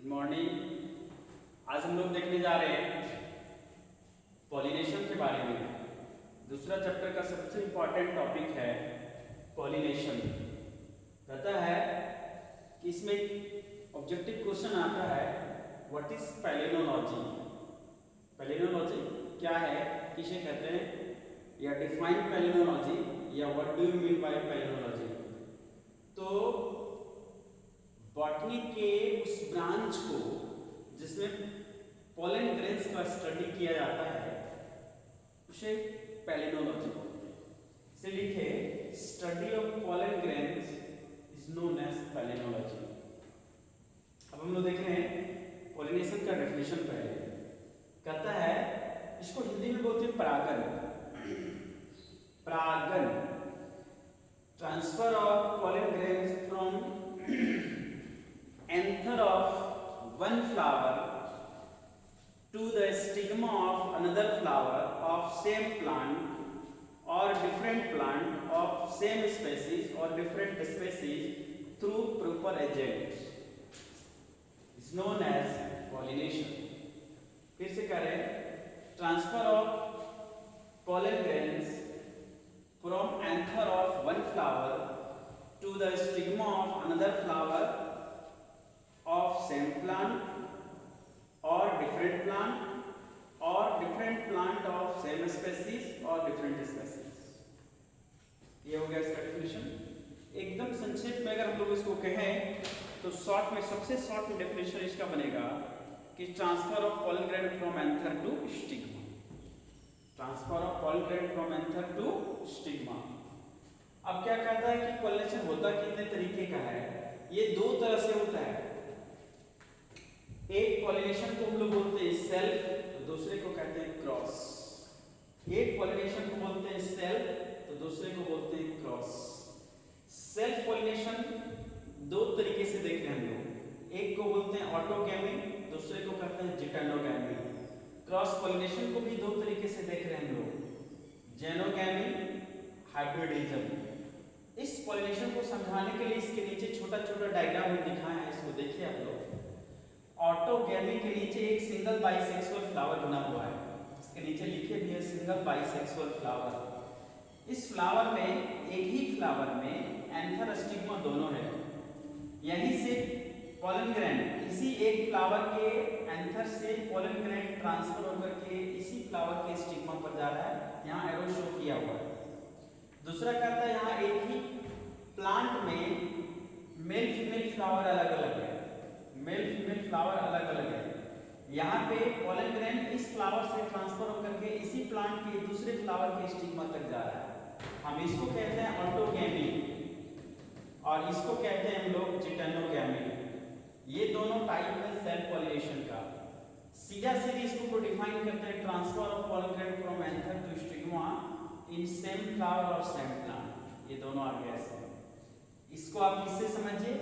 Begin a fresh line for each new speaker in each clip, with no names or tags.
Good morning. आज हम लोग देखने जा रहे हैं पॉलिनेशन के बारे में। दूसरा चैप्टर का सबसे इंपॉर्टेंट टॉपिक है पॉलिनेशन। कहता है कि इसमें ऑब्जेक्टिव क्वेश्चन आता है व्हाट इज पैलिनोलॉजी। पैलिनोलॉजी क्या है, किसे कहते हैं, या डिफाइन पैलिनोलॉजी या what do you mean by palynology. तो बॉटनी के उस ब्रांच को जिसमें पोलन ग्रेन्स का स्टडी किया जाता है उसे पैलिनोलॉजी बोलते हैं। इसे लिखे study of pollen grains is known as palynology. अब हम लोग देख रहे हैं पॉलिनेशन का डेफिनेशन। पहले कहता है, इसको हिंदी में बोलते हैं परागन। परागन, transfer of pollen grains from anther of one flower to the stigma of another flower of same plant or different plant of same species or different species through proper agents is known as pollination। फिर से करें, transfer of pollen grains from anther of one flower to the stigma of another flower of same plant or different plant of same species or different species। ये हो गया इसका definition. एकदम संक्षेप में अगर हम लोग इसको कहें तो शॉर्ट में, सबसे शॉर्ट में डेफिनेशन इसका बनेगा कि transfer of pollen grain from anther to stigma. Transfer of pollen grain from anther to stigma. अब क्या कहता है कि पॉलिनेशन होता कितने तरीके का है। ये दो तरह से होता है। एक पॉलिनेशन को हम लोग बोलते हैं सेल्फ, तो दूसरे को कहते हैं क्रॉस। एक पॉलिनेशन को बोलते हैं सेल्फ, तो दूसरे को बोलते हैं क्रॉस। सेल्फ पॉलिनेशन दो तरीके से देख रहे हैं हम लोग। एक को बोलते हैं ऑटोगैमी, दूसरे को कहते हैं जिटेनोगैमी। क्रॉस पॉलिनेशन को भी दो तरीके से देख रहे हैं हम लोग, जेनोगैमी, हाइब्रिडिज्म। इस पॉलिनेशन को समझाने के लिए इसके नीचे छोटा छोटा डायग्राम में दिखाया है, इसको देखिए आप लोग। ऑटोगैमी के नीचे एक सिंगल बाइसेक्सुअल फ्लावर बना हुआ है, इसके नीचे लिखे भी है सिंगल बाइसेक्सुअल फ्लावर। इस फ्लावर में, एक ही फ्लावर में एंथर स्टिग्मा दोनों है। यहीं से पोलन ग्रेन इसी एक फ्लावर के एंथर से पोलन ग्रेन ट्रांसफर होकर के इसी फ्लावर के स्टिग्मा पर जा रहा है। यहाँ एरो शो किया हुआ है। दूसरा कहता है यहाँ एक ही प्लांट में मेल फीमेल फ्लावर अलग अलग है, मेल फीमेल फ्लावर अलग अलग है। यहाँ पे पोलन ग्रेन इस फ्लावर से ट्रांसफर होकर के इसी प्लांट के दूसरे फ्लावर के स्टिग्मा तक जा रहा है। हम इसको कहते हैं ऑटोगैमी और इसको कहते हैं हम लोग जिटेनोगैमी। ये दोनों टाइप है सेल्फ पॉलिनेशन का। सीधा सीधी इसको डिफाइन करते हैं transfer of pollen grain from anther to stigma in same flower और सेम प्लांट। ये दोनों आ गया ऐसे। इसको आप इससे समझिए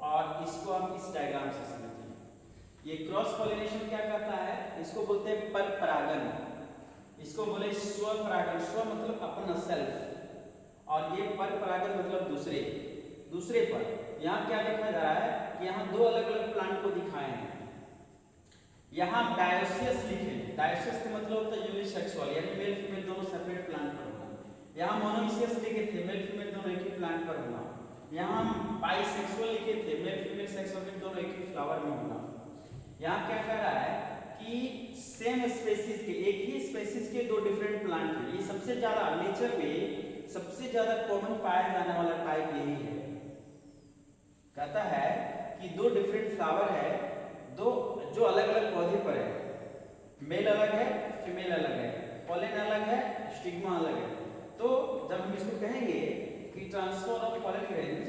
और इसको आप इस डायग्राम से समझिए। ये क्रॉस पॉलिनेशन क्या करता है, इसको बोलते हैं पर परागन, इसको बोले स्व परागन। स्व मतलब अपना सेल्फ, और ये पर परागन मतलब दूसरे दूसरे पर। यहाँ क्या देखा जा रहा है कि यहाँ दो अलग अलग प्लांट को दिखाए हैं। यहाँ डायोसियस लिखे, डायोसियस का मतलब होता है यूनिसेक्सुअल, यानी मेल फीमेल दोनों सेपरेट प्लांट पर होना। यहाँ मोनोइसियस लिखे थे, मेल फीमेल दोनों एक ही प्लांट पर होना। यहाँ बाइसेक्सुअल लिखे थे, मेल फीमेल सेक्सुअल दोनों एक ही फ्लावर में होना। यहाँ क्या कह रहा है कि सेम स्पेसीज के, एक ही स्पेसीज के दो डिफरेंट प्लांट हैं। ये सबसे ज्यादा नेचर में सबसे ज्यादा कॉमन पाया जाने वाला टाइप यही है। कहता है कि दो डिफरेंट फ्लावर है, दो जो अलग अलग पौधे पर है। मेल अलग है, फीमेल अलग है, पोलन अलग है, स्टिग्मा अलग है। तो जब हम इसको कहेंगे कि transfer of pollen grains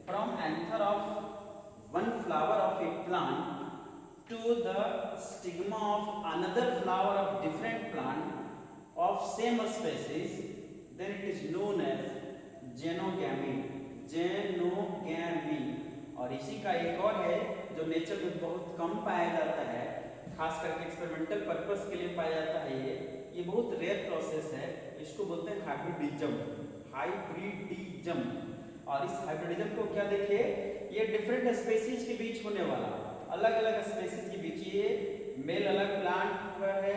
from anther of one flower of a plant to the stigma of another flower of different plant of same species, then it is known as xenogamy. Xenogamy. और इसी का एक और है जो nature में बहुत कम पाया जाता है, खास करके एक्सपेरिमेंटल पर्पस के लिए पाया जाता है। ये बहुत रेयर प्रोसेस है, इसको बोलते हैं हाइब्रिडिज्म। हाइब्रिडिज्म। और इस हाइब्रिडिज्म को क्या देखिए, ये डिफरेंट स्पेसीज के बीच होने वाला, अलग अलग स्पेसीज के बीच, ये मेल अलग प्लांट पर है,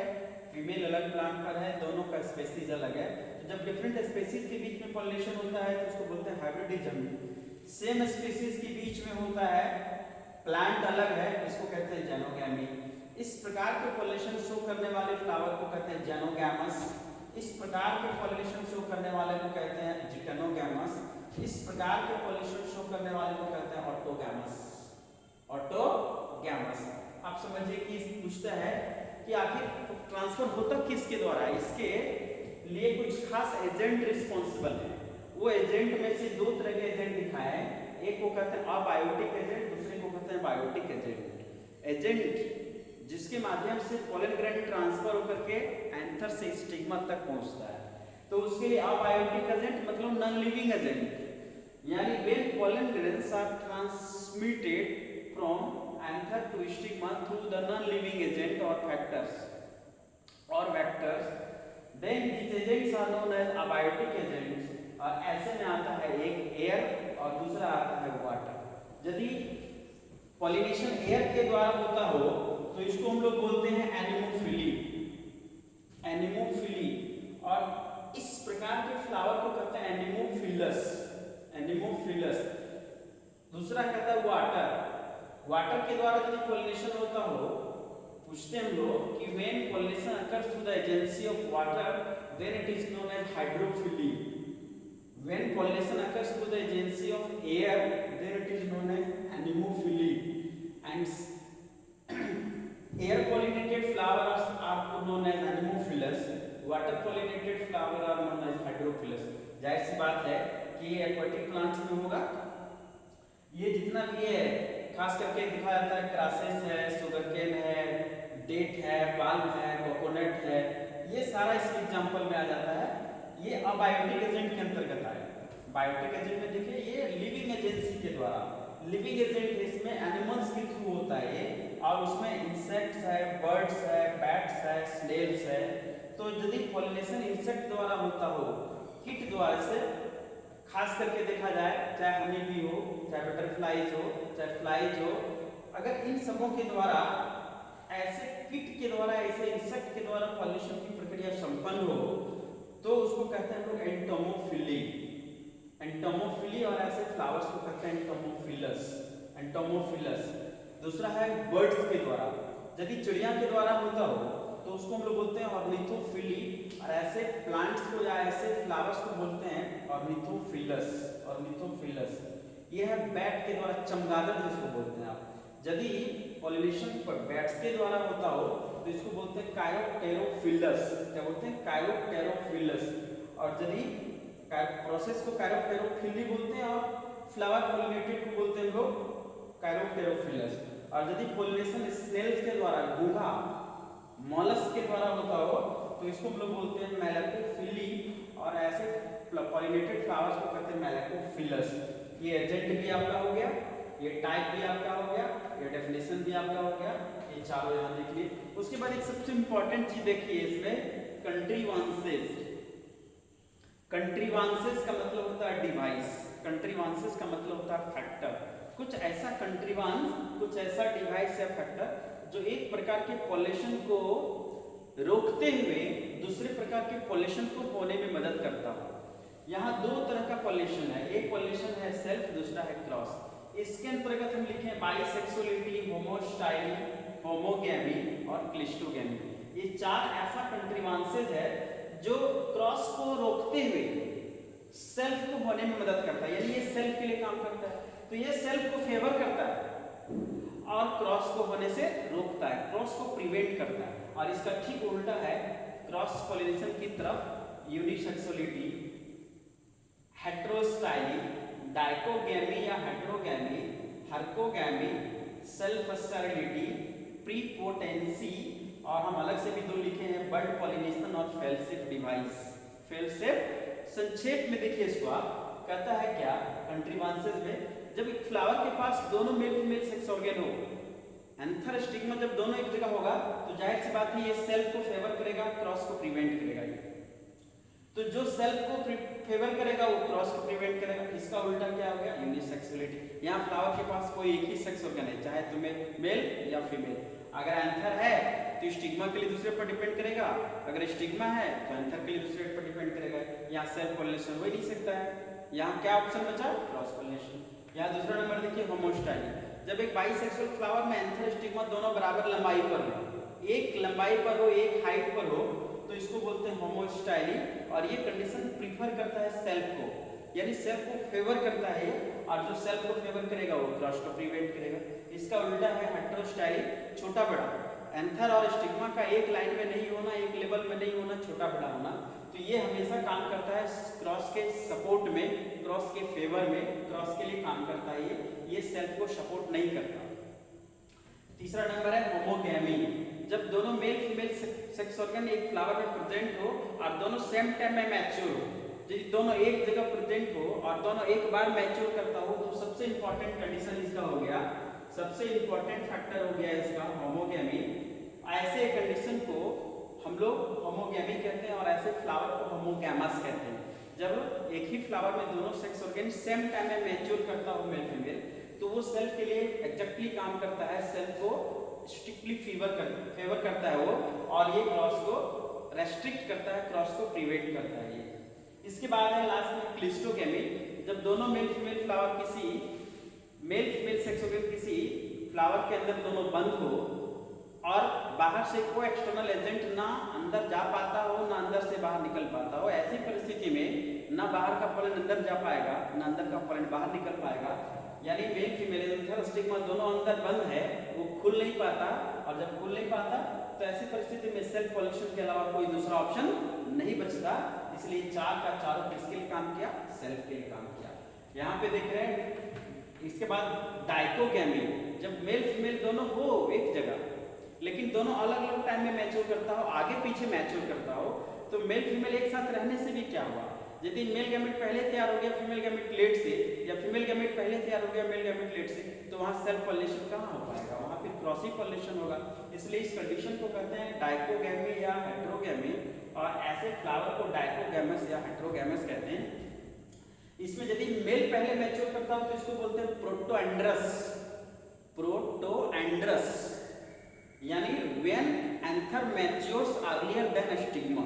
फीमेल अलग प्लांट पर है, दोनों का स्पेसीज अलग है। तो जब डिफरेंट स्पेसीज के बीच में पॉलिनेशन होता है तो उसको बोलते हैं हाइब्रिडिज्म। सेम स्पेसीज के बीच में होता है, प्लांट अलग है, इसको कहते हैं जेनोगैमी। इस प्रकार के पॉलिनेशन शो करने वाले फ्लावर को कहते हैं जेनोगैमस। इस प्रकार के पॉलिनेशन शो करने वाले को कहते हैं जिटेनोगैमस। इस प्रकार के पॉलिनेशन शो करने वाले को कहते हैं ऑटोगैमस। ऑटोगैमस। आप समझिए कि पूछता है कि आखिर ट्रांसफर होता किसके द्वारा है, इसके लिए कुछ खास एजेंट रिस्पॉन्सिबल है। वो एजेंट में से दो तरह के एजेंट दिखाए हैं, एक को कहते हैं अबायोटिक एजेंट, दूसरे को कहते हैं बायोटिक एजेंट। एजेंट जिसके माध्यम से पोलन ग्रेन ट्रांसफर होकर के एंथर से स्टिग्मा तक पहुंचता है, तो उसके लिए अबायोटिक एजेंट मतलब नॉन लिविंग एजेंट, यानी when pollen grains are transmitted from anther to stigma through the non living agent और फैक्टर्स और vectors, then these agents are known as abiotic agents. और ऐसे में आता है एक एयर और दूसरा आता है वाटर। यदि पॉलिनेशन एयर के द्वारा होता हो तो इसको हम लोग बोलते हैं एनिमोफिली। एनिमोफिली। और इस प्रकार के फ्लावर को कहते हैं एनिमोफिलस। एनिमोफिलस। दूसरा कहता है वाटर। वाटर के द्वारा यदि पॉलिनेशन होता हो, पूछते हैं हम लोग कि when pollination occurs through the agency of water then it is known as hydrophily. When pollination occurs through the agency of air then it is known as anemophily. And air pollinated flowers are known as anemophilous, water pollinated flower are known as hydrophilous। जाहिर सी बात है कि ये aquatic plants में होगा। ये जितना भी है खास करके दिखाया जाता है, ग्रासेस है, सुगरकेन है, डेट है, पाल्म है, कोकोनट है, ये सारा इसके एग्जांपल में आ जाता है। ये अबायोटिक एजेंट के अंतर्गत आएगा। बायोटिक एजेंट में देखिए ये लिविंग एजेंसी के द्वारा, लिविंग एजेंट इसमें एनिमल्स के थ्रू होता है ये, और उसमें इंसेक्ट्स है, बर्ड्स है, बैट्स है, स्नेल्स है। तो यदि पॉलिनेशन इंसेक्ट द्वारा होता हो, कीट द्वारा से खास करके देखा जाए, चाहे हनी बी हो, चाहे बटरफ्लाइज हो, चाहे फ्लाइज हो, अगर इन सबों के द्वारा ऐसे कीट के द्वारा, ऐसे इंसेक्ट के द्वारा पॉलिनेशन की प्रक्रिया संपन्न हो तो उसको कहते हैं लोग एंटोमोफिली। एंटोमोफिली। और ऐसे फ्लावर्स को कहते हैं एंटोमोफिलस। एंटोमोफिलस। दूसरा है बर्ड्स के द्वारा। यदि चिड़िया के द्वारा होता हो तो उसको हम लोग बोलते हैं ऑर्निथोफिली। और ऐसे प्लांट्स को या ऐसे फ्लावर्स को बोलते हैं ऑर्निथोफिलस। ऑर्निथोफिलस। ये है बैट के द्वारा, चमगादड़ जिसको बोलते हैं आप। यदि पॉलिनेशन पर बैट्स के द्वारा होता हो तो इसको बोलते हैं कायरोप्टेरोफिलस। क्या बोलते हैं? कायरोप्टेरोफिलस। और यदि प्रोसेस को कायरोप्टेरोफिली बोलते हैं और फ्लावर पॉलिनेटेड को बोलते हैं लोग कायरोप्टेरोफिलस। और यदि पॉलिनेशन स्नेल्स के द्वारा, घोंघा, मॉलस्क के द्वारा होता हो तो इसको हम लोग बोलते हैं मेलेकोफिली। और ऐसे पॉलिनेटेड फ्लावर्स को कहते हैं मेलेकोफिलस। ये एजेंट भी आपका हो गया, ये टाइप भी आपका हो गया, ये डेफिनेशन भी आपका हो गया, ये चारों यहाँ देख लिए। उसके बाद एक सबसे इंपॉर्टेंट चीज देखिए इसमें, कंट्रीवांसेस। कंट्रीवांसेस का मतलब होता है डिवाइस, कंट्रीवांसेस का मतलब होता है फैक्टर। कुछ ऐसा कंट्रीवांस, कुछ ऐसा डिवाइस या फैक्टर जो एक प्रकार के पॉलिनेशन को रोकते हुए दूसरे प्रकार के पॉलिनेशन को होने में मदद करता हो। यहाँ दो तरह का पॉलिनेशन है, एक पॉलिनेशन है सेल्फ, दूसरा है क्रॉस। इसके अंतर्गत हम लिखे बाइसेक्सुअलिटी, होमोस्टाइल, होमोगैमी और क्लिस्टोगैमी। ये चार ऐसा कंट्रीवांसेस है जो क्रॉस को रोकते हुए सेल्फ को होने में मदद करता है, यानी ये सेल्फ के लिए काम करता है। तो ये सेल्फ को फेवर करता है और क्रॉस को होने से रोकता है, क्रॉस को प्रिवेंट करता है। और इसका ठीक उल्टा है क्रॉस पॉलिनेशन की तरफ यूनिसेक्सुअलिटी, हेटेरोस्टाइली, डाइकोगैमी या हेटेरोगैमी, हर्कोगैमी, सेल्फ स्टेरिलिटी, प्रीपोटेंसी, और हम अलग से भी दो लिखे हैं बर्ड पॉलिनेशन और फेलशिप डिवाइस। फेलशिप संक्षेप में देखिए इसको आप, कहता है क्या कंट्रीवांसेस में, जब एक फ्लावर के पास दोनों मेल फीमेल सेक्स ऑर्गन हो, एंथर स्टिग्मा जब दोनों एक जगह होगा तो जाहिर सी बात है ये सेल्फ को फेवर करेगा, क्रॉस को प्रिवेंट करेगा। तो जो सेल्फ को फेवर करेगा वो क्रॉस को प्रिवेंट करेगा। इसका उल्टा क्या हो गया, यूनिसेक्सुअलिटी। यहाँ फ्लावर के पास कोई एक ही सेक्स ऑर्गन है, चाहे तुम्हें मेल या फीमेल। अगर एंथर है तो स्टिग्मा के लिए दूसरे पर डिपेंड करेगा, अगर स्टिग्मा है तो एंथर के लिए दूसरे पर डिपेंड करेगा। यहाँ सेल्फ पॉलिनेशन हो ही नहीं सकता है। यहाँ क्या ऑप्शन बचा, क्रॉस पॉलिनेशन। यहाँ दूसरा नंबर देखिए, होमोस्टाइली। जब एक बाइसेक्सुअल फ्लावर में एंथर स्टिग्मा दोनों बराबर लंबाई पर हो, एक लंबाई पर हो एक हाइट पर हो, तो इसको बोलते हैं होमोस्टाइली। और ये कंडीशन प्रीफर करता है सेल्फ को, यानी सेल्फ को फेवर करता है, और जो सेल्फ को फेवर करेगा वो क्रॉस को प्रिवेंट करेगा। इसका उल्टा है हेटेरोस्टाइली, छोटा बड़ा। एंथर और स्टिग्मा का एक लाइन में नहीं होना, एक लेवल में नहीं होना, छोटा बड़ा होना। तो ये हमेशा काम करता है क्रॉस के सपोर्ट में, क्रॉस के फेवर में, क्रॉस के लिए काम करता है। ये सेल्फ को सपोर्ट नहीं करता। तीसरा नंबर है होमोगैमी। जब दोनों मेल फीमेल सेक्स ऑर्गन एक फ्लावर में प्रेजेंट हो और दोनों सेम टाइम में मैच्योर हो, यदि दोनों एक जगह प्रेजेंट हो और दोनों एक बार मैच्योर करता हो, तो सबसे इंपॉर्टेंट कंडीशन इसका हो गया, सबसे इंपॉर्टेंट फैक्टर हो गया इसका होमोगैमी। ऐसे कंडीशन को हम लोग होमोगैमी कहते हैं और ऐसे फ्लावर को होमोगैमस कहते हैं। जब एक ही फ्लावर में दोनों सेक्स ऑर्गन सेम टाइम में मैच्योर करता हो मेल फीमेल, तो वो सेल्फ के लिए एग्जैक्टली काम करता है, सेल्फ को स्ट्रिक्टली फेवर करता है वो, और ये क्रॉस को रेस्ट्रिक्ट करता है, क्रॉस को प्रिवेंट करता है ये। इसके बाद है लास्ट में क्लिस्टोगैमी। जब दोनों मेल फीमेल फ्लावर किसी मेल फीमेल सेक्स ऑर्गन किसी फ्लावर के अंदर दोनों बंद हो और बाहर से कोई एक्सटर्नल एजेंट ना अंदर जा पाता हो ना अंदर से बाहर निकल पाता हो, ऐसी परिस्थिति में ना बाहर का पॉलन अंदर जा पाएगा ना अंदर का पॉलन बाहर निकल पाएगा, यानी मेल फीमेल एंथर स्टिग्मा दोनों अंदर बंद है, वो खुल नहीं पाता। और जब खुल नहीं पाता तो ऐसी परिस्थिति में सेल्फ पॉलिनेशन के अलावा कोई दूसरा ऑप्शन नहीं बचता। इसलिए चार का चारों किसके लिए काम किया, सेल्फ के लिए काम किया। यहाँ पे देख रहे हैं। इसके बाद डाइकोगैमी। जब मेल फीमेल दोनों हो एक जगह लेकिन दोनों अलग अलग टाइम में मैच्योर करता हो, आगे पीछे मैच्योर करता हो, तो मेल फीमेल एक साथ रहने से भी क्या हुआ, यदि मेल गैमेट पहले तैयार हो गया फीमेल गैमेट लेट से, या फीमेल गैमेट पहले तैयार हो गया मेल गैमेट लेट से, तो वहाँ सेल्फ पॉलिनेशन कहाँ हो पाएगा, वहाँ फिर क्रॉस पॉलिनेशन होगा। इसलिए इस कंडीशन को कहते हैं डाइकोगैमी या हेटेरोगैमी, और ऐसे फ्लावर को डाइकोगैमस या हेटेरोगैमस कहते हैं। इसमें यदि मेल पहले मैच्योर करता हो तो इसको बोलते हैं प्रोटोएंड्रस। प्रोटोएंड्रस यानी when anther matures earlier than stigma.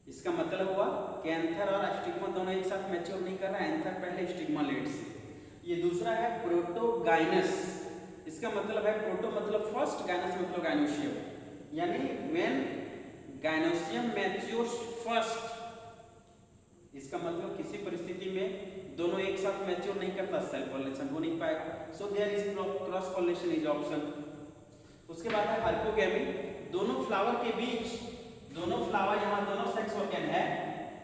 इसका मतलब हुआ कि एंथर और स्टिग्मा दोनों एक साथ मैच्योर नहीं कर रहा है, एंथर पहले स्टिग्मा लेट से। ये दूसरा है प्रोटोगाइनस। इसका मतलब है प्रोटो मतलब फर्स्ट, गाइनस मतलब गाइनोसियम, यानी व्हेन गाइनोसियम मैच्योर्स फर्स्ट। इसका मतलब किसी परिस्थिति में दोनों एक साथ मैच्योर नहीं करता, सेल्फ पॉलिनेशन हो नहीं पाएगा। So there is cross pollination is option. उसके बाद है हाइपोगैमी। दोनों फ्लावर के बीच, दोनों फ्लावर यहाँ दोनों सेक्स ऑर्गन है,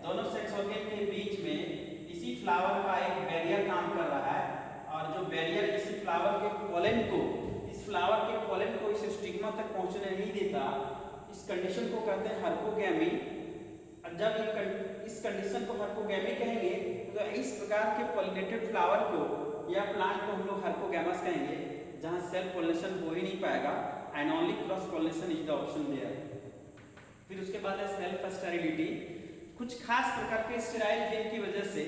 दोनों सेक्स ऑर्गन के बीच में इसी फ्लावर का एक बैरियर काम कर रहा है, और जो बैरियर इसी फ्लावर के पोलन को, इस फ्लावर के पोलन को इस स्टिग्मा तक पहुंचने नहीं देता, इस कंडीशन को कहते हैं हाइपोगैमी। और जब इस कंडीशन को हाइपोगैमी कहेंगे तो इस प्रकार के पॉलिनेटेड फ्लावर को या प्लांट को हम लोग हाइपोगैमस कहेंगे, जहां सेल्फ पॉलिनेशन हो ही नहीं पाएगा, and only cross pollination is the option there. फिर उसके बाद है सेल्फ स्टेरिलिटी। कुछ खास प्रकार के स्टेराइल जीन की वजह से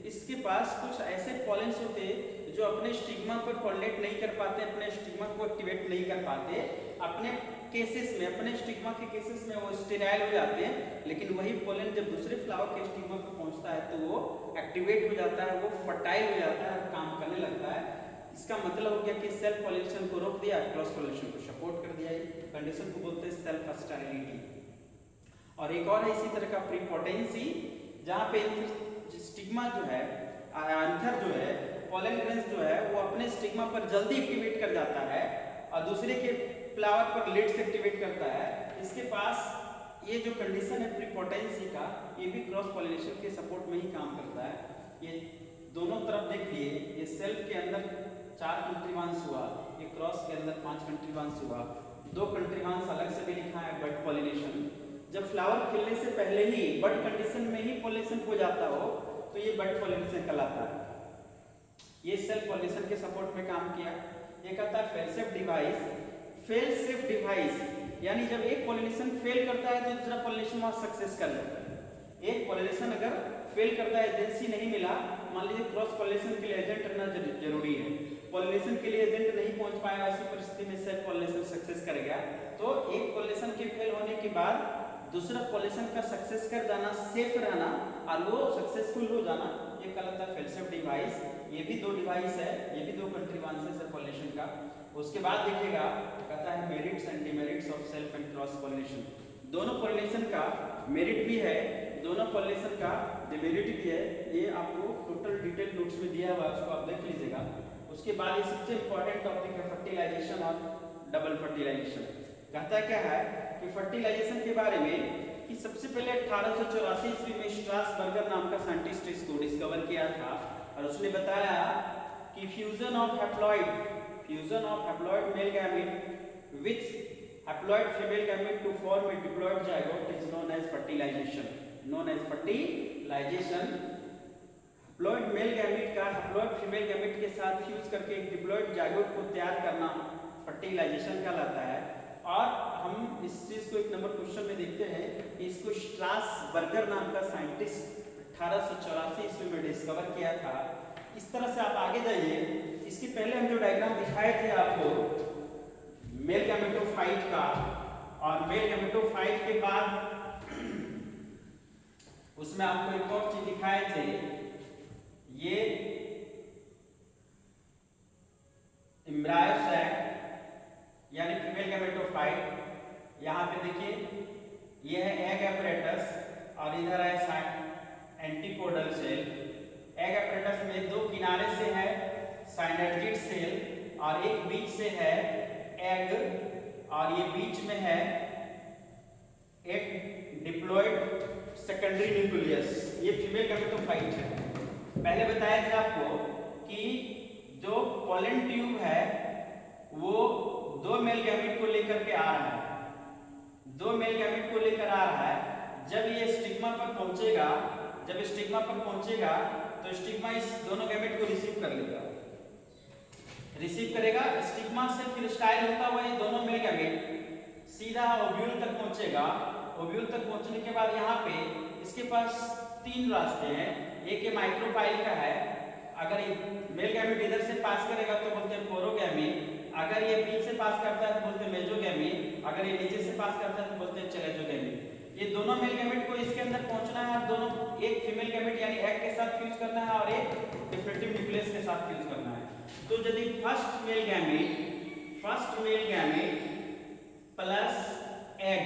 इसके पास कुछ ऐसे पॉलेंस होते हैं जो अपने स्टिग्मा पर पॉलिनेट नहीं कर पाते, अपने स्टिग्मा को एक्टिवेट नहीं कर पाते, अपने केसेस में, अपने स्टिग्मा के केसेस में वो स्टेराइल हो जाते हैं, लेकिन वही पोलन जब दूसरे फ्लावर के स्टिग्मा पर पहुंचता है तो वो एक्टिवेट हो जाता है, वो फर्टाइल हो जाता है, काम करने लगता है। इसका मतलब हो गया कि सेल्फ पॉलिनेशन को रोक दिया, क्रॉस पॉलिनेशन को सपोर्ट कर दिया। ये कंडीशन को बोलते हैं सेल्फ स्टेरिलिटी। और एक और है इसी तरह का प्रीपोटेंसी, जहाँ पे स्टिग्मा जो है, एंथर जो है, पोलन ग्रेन्स जो है, वो अपने स्टिग्मा पर जल्दी एक्टिवेट कर जाता है और दूसरे के फ्लावर पर लेट से एक्टिवेट करता है। इसके पास ये जो कंडीशन है प्रीपोटेंसी का, ये भी क्रॉस पॉलिनेशन के सपोर्ट में ही काम करता है। ये दोनों तरफ देखिए, ये सेल्फ के अंदर 4 कंट्रीवांस हुआ, ये क्रॉस के अंदर 5 कंट्रीवांस हुआ। 2 कंट्रीवांस अलग से भी लिखा है बड पॉलिनेशन। जब फ्लावर खिलने से पहले ही बड कंडीशन में ही पॉलिनेशन हो जाता हो तो ये बड पॉलिनेशन कहलाता है। ये सेल्फ पॉलिनेशन के सपोर्ट में काम किया। ये कहता है fail safe device. Fail safe device यानी जब एक पॉलिनेशन फेल करता है तो दूसरा पॉलिनेशन वहां सक्सेस कर लेता है। एक पॉलिनेशन अगर फेल करता है, एजेंसी नहीं मिला, मान लीजिए क्रॉस पॉलिनेशन के लिए एजेंट रहना जरूरी है, पॉलिनेशन के लिए एजेंट नहीं पहुंच पाया, ऐसी परिस्थिति में सेल्फ पॉलिनेशन सक्सेस कर गया, तो एक पॉलिनेशन के फेल होने के बाद दूसरा पॉलिनेशन का सक्सेस कर जाना, सेफ रहना और वो सक्सेसफुल हो जाना, ये कहलाता है फेल सेफ डिवाइस। ये भी दो डिवाइस है, ये भी दो कंट्रीवांसेस है पॉलिनेशन का। उसके बाद देखिएगा कहता है merits and demerits of self and cross pollination. दोनों पॉलिनेशन का मेरिट भी है, दोनों पॉलिनेशन का डिमेरिट भी है, ये आपको टोटल डिटेल नोट्स में दिया हुआ है, उसको आप देख लीजिएगा। उसके बाद ये सबसे इंपॉर्टेंट टॉपिक है फर्टिलाइजेशन और डबल फर्टिलाइजेशन। कहता क्या है कि फर्टिलाइजेशन के बारे में कि सबसे पहले 1884 ईस्वी में स्ट्रासबर्गर नाम का साइंटिस्ट इसको डिस्कवर किया था और उसने बताया कि fusion of haploid male gamete with haploid female gamete to form a diploid zygote is known as fertilisation. Haploid male gamete का हैप्लॉइड फीमेल गैमेट के साथ फ्यूज करके एक डिप्लॉइड जाइगोट को तैयार करना फर्टिलाइजेशन कहलाता है। और हम इस चीज को एक नंबर क्वेश्चन में देखते हैं कि इसको स्ट्रासबर्गर नाम का साइंटिस्ट 1884 ईस्वी में डिस्कवर किया था। इस तरह से आप आगे जाइए, इसके पहले हम जो डायग्राम दिखाए थे आपको मेल गैमेटोफाइट का, और मेल गैमेटोफाइट के बाद उसमें आपको एक और चीज दिखाए थे, ये एम्ब्रायो सैक यानी फीमेल गैमेटोफाइट। यहाँ पे देखिए ये है एग एपरेटस और इधर है एंटीपोडल सेल। एग एपरेटस में दो किनारे से है साइनर्जिड सेल और एक बीच से है एग, और ये बीच में है एक डिप्लॉइड सेकेंडरी न्यूक्लियस। ये फीमेल गैमेटोफाइट है। पहले बताया था आपको कि जो पोलन ट्यूब है वो दो मेल गैमेट को लेकर के आ रहा है, दो मेल गैमेट को लेकर आ रहा है। जब ये स्टिग्मा पर पहुंचेगा, जब स्टिग्मा पर पहुंचेगा तो स्टिग्मा इस दोनों गैमेट को रिसीव कर लेगा, रिसीव करेगा। स्टिग्मा से फिर स्टाइल होता हुआ ये दोनों मेल गैमेट सीधा ओव्यूल तक पहुंचेगा। ओव्यूल तक पहुंचने के बाद यहाँ पे इसके पास तीन रास्ते हैं। एक ये माइक्रोपाइल का है, अगर ये मेल गैमेट इधर से पास करेगा तो बोलते हैं पोरोगैमी, अगर ये बीच से पास करता है तो बोलते हैं मेजोगैमी, अगर ये नीचे से पास करता है तो बोलते हैं चलेजोगैमी। ये दोनों मेल गैमेट को इसके अंदर पहुंचना है और दोनों एक फीमेल गैमेट यानी एग के साथ फ्यूज करना है और एक डिफरेंटिव न्यूक्लियस के साथ फ्यूज करना है। तो यदि first male gamete plus egg,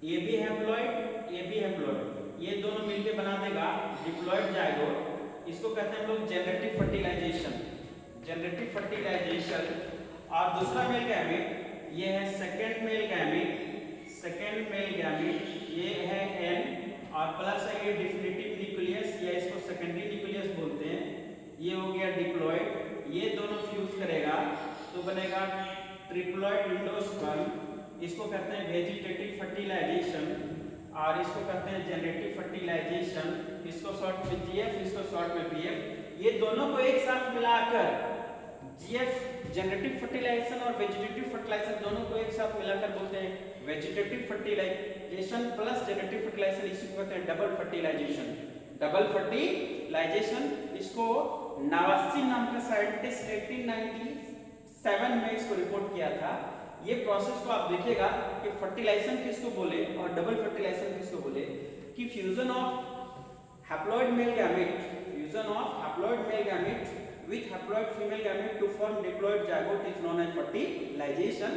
ये भी हैप्लॉइड ये भी हैप्लॉइड, ये दोनों मिलके बना देगा डिप्लॉइड जाइगोट। इसको कहते हैं हम लोग जेनरेटिव फर्टिलाइजेशन। और दूसरा मेल गैमेट ये है सेकेंड मेल गैमेट, ये है एन और प्लस है ये डिफिनिटिव न्यूक्लियस या इसको सेकेंडरी न्यूक्लियस बोलते हैं, ये हो गया डिप्लॉइड। ये दोनों फ्यूज करेगा तो बनेगा ट्रिप्लॉइड एंडोस्पर्म। इसको कहते हैं वेजिटेटिव फर्टिलाइजेशन और इसको कहते हैं जेनरेटिव फर्टिलाइजेशन। इसको शॉर्ट में जीएफ, इसको शॉर्ट में बीएफ। ये दोनों को एक साथ मिलाकर जीएफ जेनरेटिव फर्टिलाइजेशन और वेजिटेटिव फर्टिलाइजेशन दोनों को एक साथ मिलाकर बोलते हैं vegetative fertilisation plus generative fertilisation. इसको कहते हैं डबल फर्टिलाइजेशन। इसको नावासी नाम का साइंटिस्ट 1897 में इसको रिपोर्ट किया था। ये प्रोसेस को आप देखिएगा कि फर्टिलाइजेशन किसको बोले और डबल फर्टिलाइजेशन किसको बोले। कि fusion of haploid male gamete with haploid female gamete to form diploid zygote is known as fertilization।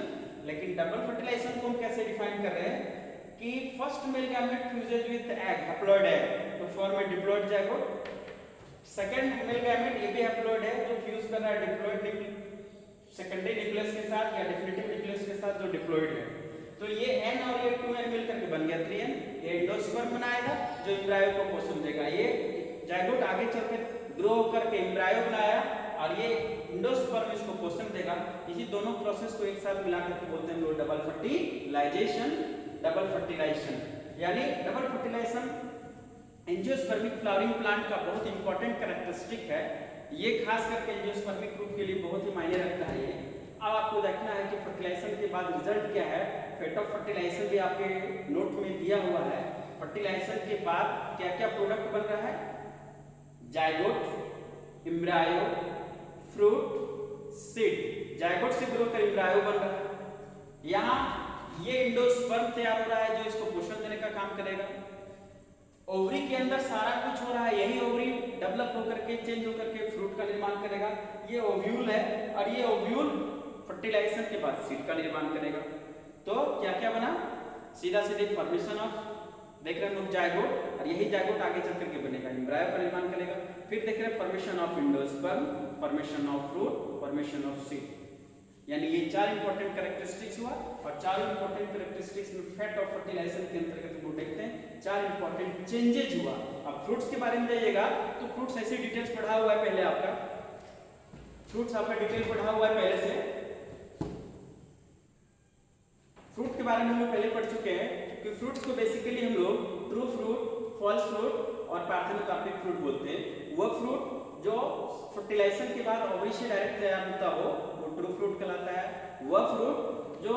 लेकिन डबल फर्टिलाइजेशन को हम कैसे डिफाइन कर रहे हैं कि first male gamete fuses with egg, haploid egg, to form a diploid zygote। Second male gamete ये भी हैप्लॉइड है जो फ्यूज कर रहा है डिप्लॉइड सेकेंडरी न्यूक्लियस के साथ या डिफिनिटिव न्यूक्लियस के साथ जो डिप्लॉइड है। तो ये n और ये 2n मिलकर के बन गया 3n। ये एंडोस्पर्म बनाएगा जो एम्ब्रायो को पोषण देगा। ये जाइगोट आगे चलकर ग्रो करके एम्ब्रायो बनाया और ये एंडोस्पर्म इसको पोषण देगा। इसी दोनों प्रोसेस को एक साथ मिलाकर के बोलते हैं लोग डबल फर्टिलाइजेशन। यानी double fertilisation angiospermic flowering plant का बहुत इंपॉर्टेंट कैरेक्टरिस्टिक है। ये खास करके एंजियोस्पर्मिक ग्रुप के लिए बहुत ही मायने रखता है। ये अब आपको देखना है कि फर्टिलाइजेशन के बाद रिजल्ट क्या है। फेट ऑफ फर्टिलाइजेशन भी आपके नोट में दिया हुआ है। फर्टिलाइजेशन के बाद क्या क्या प्रोडक्ट बन रहा है? Zygote, embryo, fruit, seed. Zygote से ग्रो कर एम्ब्रायो बन रहा है। यहाँ ये एंडोस्पर्म तैयार हो रहा है जो इसको पोषण देने का काम करेगा। ओवरी के अंदर सारा कुछ हो रहा है, यही ओवरी डेवलप होकर के चेंज होकर के फ्रूट का निर्माण करेगा। ये ओव्यूल है और ये ओव्यूल फर्टिलाइजेशन के बाद सीड का निर्माण करेगा। तो क्या क्या बना? सीधा सीधे फॉर्मेशन ऑफ, देख रहे हैं लोग, जायगोट, और यही जायगोट आगे चल करके बनेगा, एम्ब्रायो का निर्माण करेगा। फिर देख रहे हैं formation of endosperm, formation of fruit, formation of seed. यानी ये 4 इंपॉर्टेंट कैरेक्टरिस्टिक्स हुआ और 4 इंपॉर्टेंट कैरेक्टरिस्टिक्स में फैट ऑफ फर्टिलाइजेशन के अंतर्गत हम देखते हैं 4 इंपॉर्टेंट चेंजेज हुआ। अब फ्रूट्स के बारे में जाइएगा तो फ्रूट्स ऐसे डिटेल्स पढ़ा हुआ है पहले, आपका फ्रूट्स आपका डिटेल पढ़ा हुआ है पहले से। फ्रूट के बारे में हम पहले पढ़ चुके हैं कि फ्रूट्स को बेसिकली हम लोग ट्रू फ्रूट, फॉल्स फ्रूट और पार्थेनोकार्पिक फ्रूट बोलते हैं। वह फ्रूट जो फर्टिलाइजेशन के बाद ओवरी से डायरेक्ट तैयार होता हो वो ट्रू फ्रूट कहलाता है। वह फ्रूट जो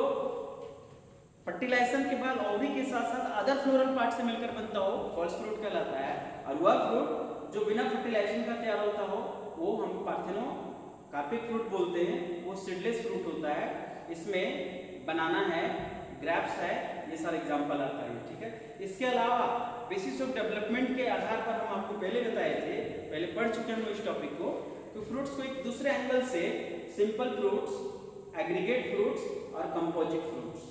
फर्टिलाइजेशन के बाद ओवरी के साथ साथ अदर फ्लोरल पार्ट से मिलकर बनता हो फॉल्स फ्रूट कहलाता है। और वह फ्रूट जो बिना फर्टिलाइजेशन का तैयार होता हो वो हम पार्थेनोकार्पिक फ्रूट बोलते हैं। वो सीडलेस फ्रूट होता है। इसमें बनाना है, ग्रेप्स है, ये सारे एग्जांपल आता है, ठीक है। इसके अलावा बेसिस ऑफ डेवलपमेंट के आधार पर हम आपको पहले बताए थे, पहले पढ़ चुके हैं हम इस टॉपिक को, कि फ्रूट्स को एक दूसरे एंगल से सिंपल फ्रूट्स, एग्रीगेट फ्रूट्स और composite fruits,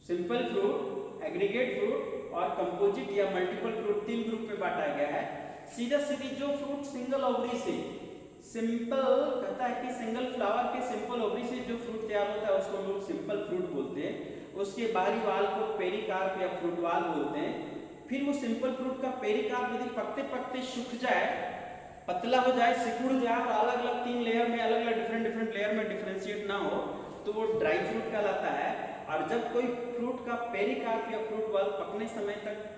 simple fruit, aggregate fruit और कंपोजिट या मल्टीपल फ्रूट 3 ग्रुप में बांटा गया है। सीधा सीधी जो फ्रूट सिंगल ओवरी से, सिंपल कहता है कि सिंगल फ्लावर के सिंपल ओवरी से जो फ्रूट तैयार होता है उसको हम लोग सिंपल फ्रूट बोलते हैं। उसके बाहरी वाल को पेरिकार्प या फ्रूट वाल बोलते हैं। फिर वो सिंपल फ्रूट का पेरिकार्प यदि पकते पकते सूख जाए, पतला हो जाए, सिकुड़ जाए और अलग अलग 3 लेयर में, अलग अलग डिफरेंट लेयर में डिफरेंशिएट ना हो तो वो ड्राई फ्रूट कहलाता है। और जब कोई फ्रूट का पेरिकार्प या फ्रूट वाल पकने समय तक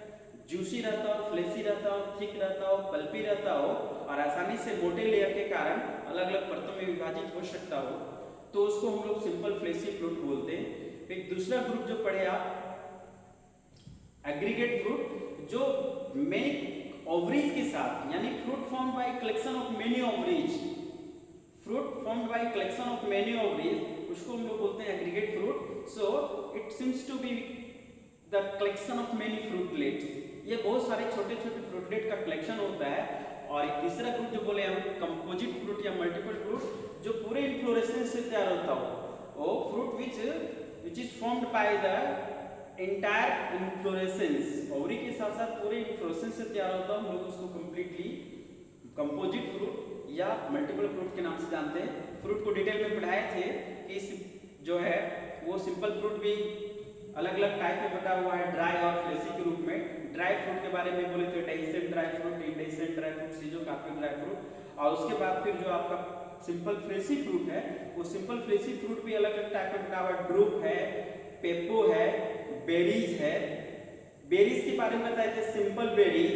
जूसी रहता हो, फ्लेसी रहता हो, थिक रहता हो, पल्पी रहता हो और आसानी से मोटे लेयर के कारण अलग अलग परतों में विभाजित हो सकता हो तो उसको हम लोग सिंपल फ्लेसी फ्रूट बोलते हैं। एक दूसरा ग्रुप जो पढ़े आप, एग्रीगेट फ्रूट, जो मेनी ओवरीज के साथ, यानी fruit formed by collection of many ovaries, fruit formed by collection of many ovaries, उसको हम लोग बोलते हैं aggregate fruit. So it seems to be the collection of many fruitlets, ये बहुत सारे छोटे छोटे फ्रूटलेट का कलेक्शन होता है। और एक तीसरा ग्रुप जो बोले हम कंपोजिट फ्रूट या मल्टीपल फ्रूट, जो पूरे इन्फ्लोरेसेंस से तैयार होता हो, वो fruit which is formed by the entire inflorescence, ovary के साथ साथ पूरे इन्फ्लोरेसेंस से तैयार होता है। हम लोग उसको कंप्लीटली कंपोजिट फ्रूट या मल्टीपल फ्रूट के नाम से जानते हैं। फ्रूट को डिटेल में पढ़ाए थे कि जो है वो सिंपल फ्रूट भी अलग अलग टाइप में बटा हुआ है, ड्राई और फ्लेसी के रूप में। ड्राई फ्रूट के बारे में बोले तो dehiscent dry fruit, indehiscent dry fruit, schizocarpic dry fruit. और उसके बाद फिर जो आपका सिंपल फ्लेसी फ्रूट है, वो सिंपल फ्लेसी फ्रूट भी अलग अलग टाइप में बटा हुआ है, ड्रूप है, पेपो है, बेरीज है। बेरीज के बारे में बताए थे सिंपल बेरीज,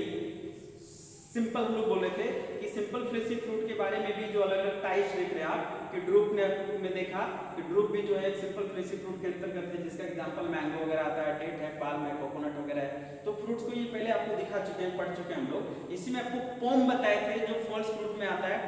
सिंपल हम लोग बोले थे कि सिंपल फ्लेसी फ्रूट के बारे में भी जो अलग अलग टाइप्स देख रहे हैं आप, कि ड्रूप में देखा कि ड्रूप भी जो है सिंपल फ्लेसी फ्रूट के अंतर्गत है, जिसका एग्जांपल मैंगो वगैरह आता है, डेट है, पाल्म है, कोकोनट वगैरह है। तो फ्रूट्स को ये पहले आपको दिखा चुके हैं, पढ़ चुके हैं हम लोग। इसी में आपको पोम बताए थे जो फॉल्स फ्रूट में आता है,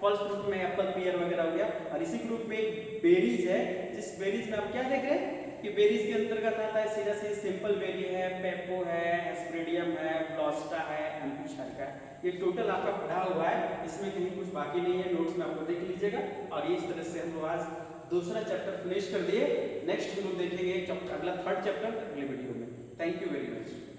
फॉल्स फ्रूट में एप्पल, पियर वगैरह हो गया। और इसी ग्रुप में एक बेरीज है, जिस बेरीज में आप क्या देख रहे हैं कि बेरीज के अंतर्गत आता है सीधा से सिंपल बेरी है, पेपो है, एस्प्रेडियम है, ब्लॉस्टा है, एम्पिशाइका है। ये टोटल आपका पढ़ा हुआ है, इसमें कहीं कुछ बाकी नहीं है, नोट्स में आपको देख लीजिएगा। और ये इस तरह से हम लोग आज दूसरा चैप्टर फिनिश कर दिए। नेक्स्ट हम लोग देखेंगे अगला 3rd चैप्टर अगले वीडियो में। Thank you very much.